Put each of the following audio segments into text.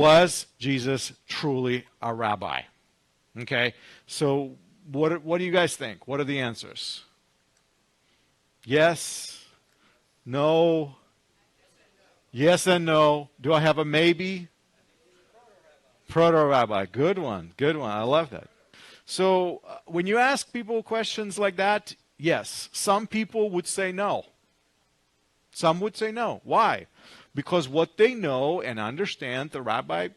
Was Jesus truly a rabbi? Okay, so what do you guys think? What are the answers? Yes, no, yes and no. Do I have a maybe? Proto-rabbi. Good one, good one. I love that. So when you ask people questions like that, yes, some people would say no. Some would say no. Why? Because what they know and understand the rabbi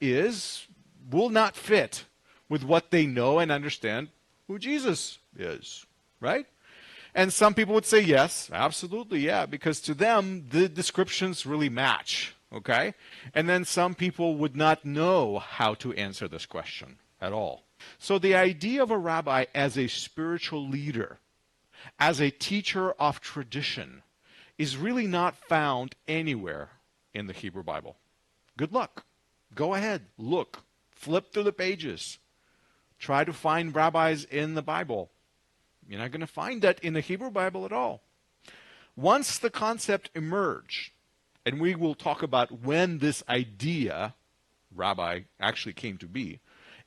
will not fit with what they know and understand who Jesus is, right? And some people would say yes, absolutely, yeah, because to them the descriptions really match, okay? And then some people would not know how to answer this question at all. So the idea of a rabbi as a spiritual leader, as a teacher of tradition, is really not found anywhere in the Hebrew Bible. Good luck. Go ahead, look, flip through the pages. Try to find rabbis in the Bible. You're not going to find that in the Hebrew Bible at all. Once the concept emerged, and we will talk about when this idea, rabbi, actually came to be,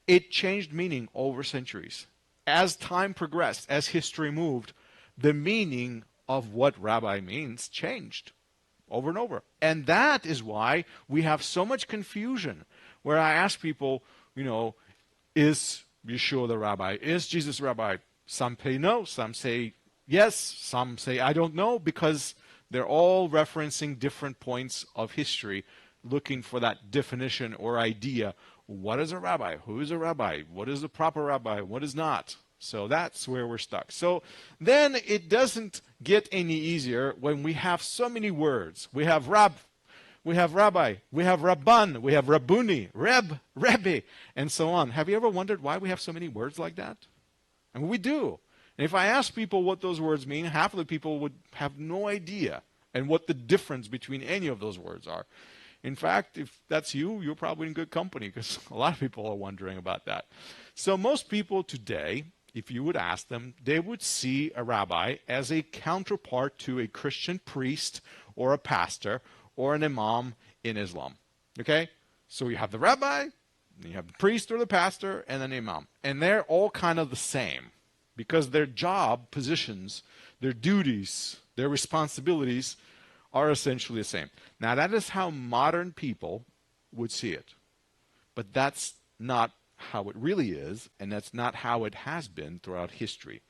it changed meaning over centuries. As time progressed, as history moved, the meaning of what rabbi means changed over and over. And that is why we have so much confusion where I ask people, is Yeshua the rabbi? Is Jesus rabbi? Some say no, some say yes, some say I don't know, because they're all referencing different points of history, looking for that definition or idea. What is a rabbi? Who is a rabbi? What is the proper rabbi? What is not? So that's where we're stuck. So then it doesn't get any easier when we have so many words. We have we have rabbi, we have rabban, we have rabbuni, rebbe, and so on. Have you ever wondered why we have so many words like that? I mean, we do. And if I ask people what those words mean, half of the people would have no idea and what the difference between any of those words are. In fact, if that's you, you're probably in good company, because a lot of people are wondering about that. So most people today, if you would ask them, they would see a rabbi as a counterpart to a Christian priest or a pastor or an imam in Islam. Okay? So you have the rabbi, you have the priest or the pastor, and an imam. And they're all kind of the same, because their job positions, their duties, their responsibilities are essentially the same. Now that is how modern people would see it. But that's not how it really is, and that's not how it has been throughout history.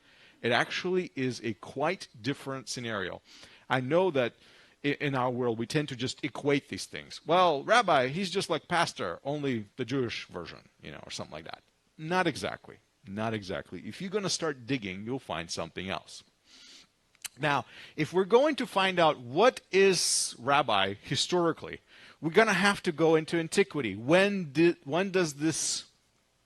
It actually is a quite different scenario. I know that in our world we tend to just equate these things. Well, rabbi, he's just like pastor, only the Jewish version, or something like that. Not exactly. Not exactly. If you're going to start digging, you'll find something else. Now, if we're going to find out what is rabbi historically, we're going to have to go into antiquity. When does this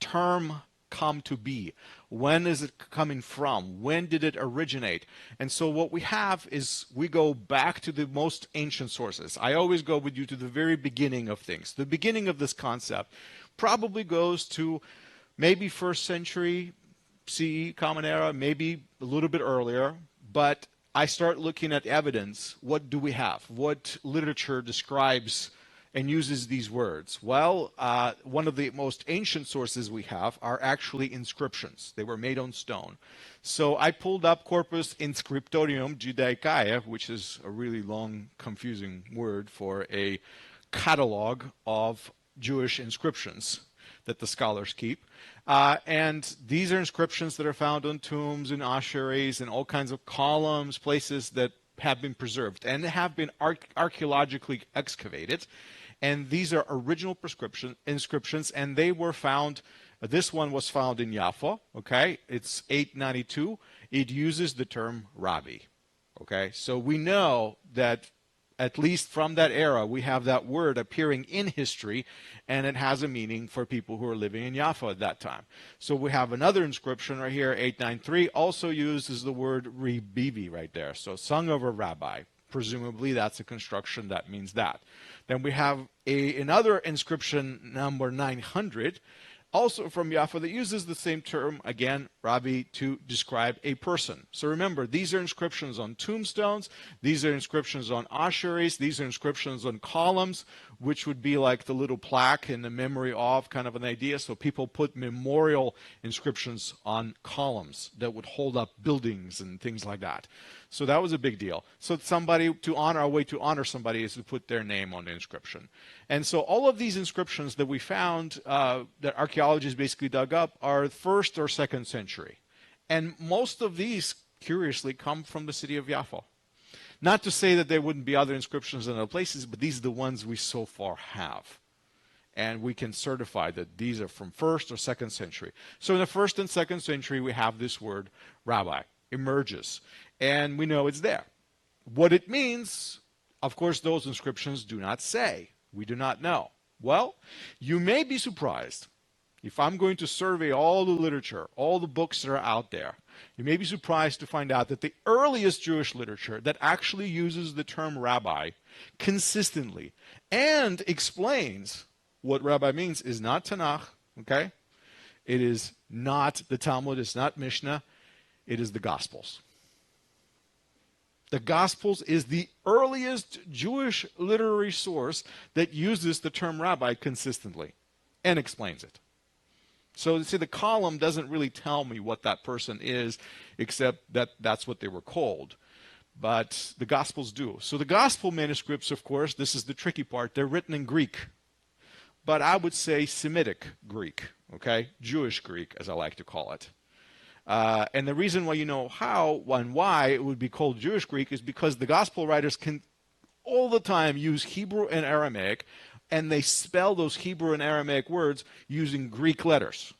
term come to be? When is it coming from? When did it originate? And so what we have is we go back to the most ancient sources. I always go with you to the very beginning of things. The beginning of this concept probably goes to maybe 1st century CE, Common Era, maybe a little bit earlier, but I start looking at evidence. What do we have? What literature describes and uses these words? Well, one of the most ancient sources we have are actually inscriptions. They were made on stone. So I pulled up Corpus Inscriptorium Judaicae, which is a really long, confusing word for a catalog of Jewish inscriptions that the scholars keep. And these are inscriptions that are found on tombs and ossuaries and all kinds of columns, places that have been preserved and have been archaeologically excavated. And these are original inscriptions, and they were found. This one was found in Jaffa. Okay, it's 892. It uses the term Rabbi. Okay, so we know that at least from that era, we have that word appearing in history, and it has a meaning for people who are living in Jaffa at that time. So we have another inscription right here, 893, also uses the word Rebibi right there. So son of a rabbi. Presumably that's a construction that means that. Then we have another inscription, number 900, also from Jaffa, that uses the same term, again, Rabbi to describe a person. So remember, these are inscriptions on tombstones, these are inscriptions on ossuaries, these are inscriptions on columns, which would be like the little plaque in the memory of kind of an idea. So people put memorial inscriptions on columns that would hold up buildings and things like that. So that was a big deal. So somebody to honor, a way to honor somebody is to put their name on the inscription. And so all of these inscriptions that we found that archaeologists basically dug up are 1st or 2nd century. And most of these, curiously, come from the city of Jaffa. Not to say that there wouldn't be other inscriptions in other places, but these are the ones we so far have. And we can certify that these are from 1st or 2nd century. So in the 1st and 2nd century, we have this word rabbi emerges. And we know it's there. What it means, of course, those inscriptions do not say. We do not know. Well, you may be surprised. If I'm going to survey all the literature, all the books that are out there, you may be surprised to find out that the earliest Jewish literature that actually uses the term rabbi consistently and explains what rabbi means is not Tanakh, okay? It is not the Talmud, it's not Mishnah, it is the Gospels. The Gospels is the earliest Jewish literary source that uses the term rabbi consistently and explains it. So see, the column doesn't really tell me what that person is, except that that's what they were called. But the Gospels do. So the Gospel manuscripts, of course, this is the tricky part, they're written in Greek. But I would say Semitic Greek, okay? Jewish Greek, as I like to call it. And the reason why you know how and why it would be called Jewish Greek is because the gospel writers can all the time use Hebrew and Aramaic, and they spell those Hebrew and Aramaic words using Greek letters.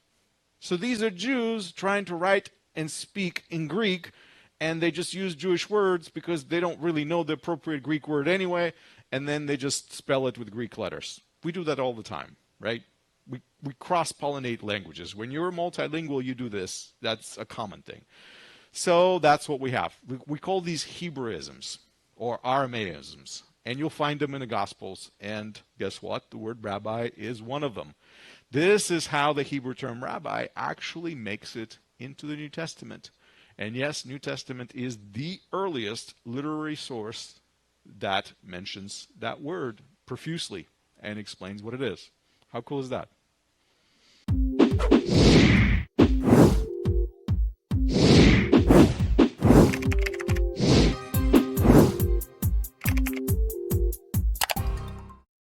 So these are Jews trying to write and speak in Greek, and they just use Jewish words because they don't really know the appropriate Greek word anyway, and then they just spell it with Greek letters. We do that all the time, right? We cross-pollinate languages. When you're multilingual, you do this. That's a common thing. So that's what we have. We call these Hebraisms or Aramaisms, and you'll find them in the Gospels. And guess what? The word rabbi is one of them. This is how the Hebrew term rabbi actually makes it into the New Testament. And yes, New Testament is the earliest literary source that mentions that word profusely and explains what it is. How cool is that?